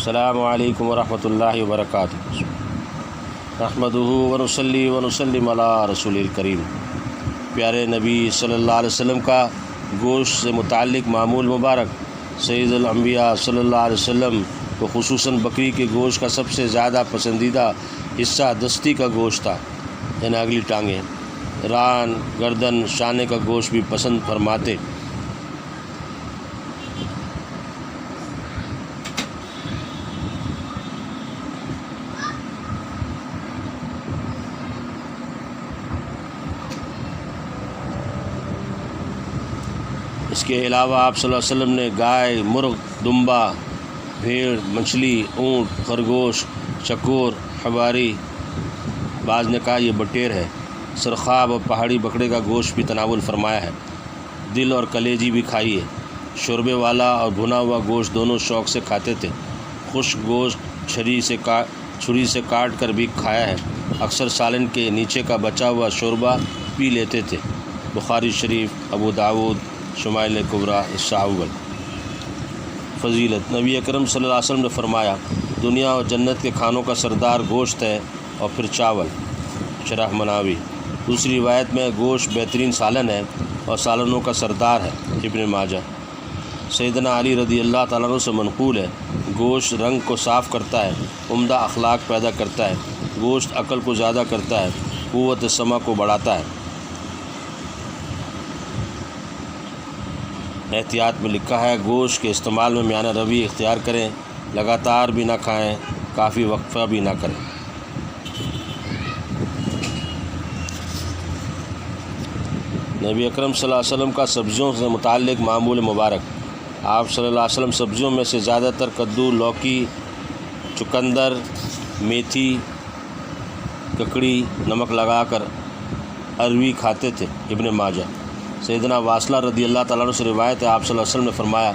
السلام علیکم ورحمۃ اللہ وبرکاتہ۔ نحمدہ ونصلی ونسلم علی رسول الکریم۔ پیارے نبی صلی اللہ علیہ وسلم کا گوشت سے متعلق معمول مبارک سید الانبیاء صلی اللہ علیہ وسلم کو خصوصاً بکری کے گوشت کا سب سے زیادہ پسندیدہ حصہ دستی کا گوشت تھا، یعنی اگلی ٹانگیں، ران، گردن، شانے کا گوشت بھی پسند فرماتے۔ اس کے علاوہ آپ صلی اللہ علیہ وسلم نے گائے، مرغ، دمبا، بھیڑ، مچھلی، اونٹ، خرگوش، چکور، حواری، بعض نے کہا یہ بٹیر ہے، سرخاب اور پہاڑی بکرے کا گوشت بھی تناول فرمایا ہے۔ دل اور کلیجی بھی کھائی ہے۔ شوربے والا اور بھنا ہوا گوشت دونوں شوق سے کھاتے تھے۔ خشک گوشت چھری سے کاٹ کر بھی کھایا ہے۔ اکثر سالن کے نیچے کا بچا ہوا شوربہ پی لیتے تھے۔ بخاری شریف، ابو داؤد، شمائل کبریٰ، حصہ اول۔ فضیلت: نبی اکرم صلی اللہ علیہ وسلم نے فرمایا، دنیا اور جنت کے کھانوں کا سردار گوشت ہے اور پھر چاول۔ شرح مناوی۔ دوسری روایت میں گوشت بہترین سالن ہے اور سالنوں کا سردار ہے۔ ابن ماجہ۔ سیدنا علی رضی اللہ تعالیٰ عنہ سے منقول ہے، گوشت رنگ کو صاف کرتا ہے، عمدہ اخلاق پیدا کرتا ہے، گوشت عقل کو زیادہ کرتا ہے، قوت سمع کو بڑھاتا ہے۔ احتیاط میں لکھا ہے، گوشت کے استعمال میں میانہ روی اختیار کریں، لگاتار بھی نہ کھائیں، کافی وقفہ بھی نہ کریں۔ نبی اکرم صلی اللہ علیہ وسلم کا سبزیوں سے متعلق معمول مبارک۔ آپ صلی اللہ علیہ وسلم سبزیوں میں سے زیادہ تر کدو، لوکی، چقندر، میتھی، ککڑی، نمک لگا کر اروی کھاتے تھے۔ ابن ماجہ۔ سیدنا واصلہ رضی اللہ تعالیٰ عنہ سے روایت ہے، آپ صلی اللہ علیہ وسلم نے فرمایا،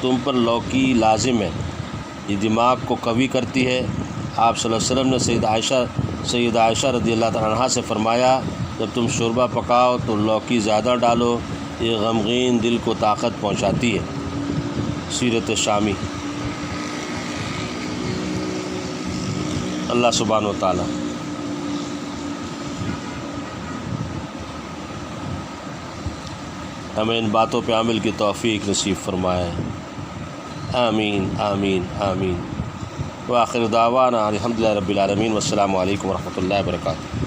تم پر لوکی لازم ہے، یہ دماغ کو قوی کرتی ہے۔ آپ صلی اللہ علیہ وسلم نے سیدہ عائشہ رضی اللہ تعالیٰ عنہا سے فرمایا، جب تم شوربہ پکاؤ تو لوکی زیادہ ڈالو، یہ غمگین دل کو طاقت پہنچاتی ہے۔ سیرت شامی۔ اللہ سبحانہ و تعالیٰ ہمیں ان باتوں پہ عمل کی توفیق نصیب فرمائے۔ آمین آمین آمین۔ وآخر دعوانا الحمدللہ رب العالمین، والسلام علیکم ورحمۃ اللہ وبرکاتہ۔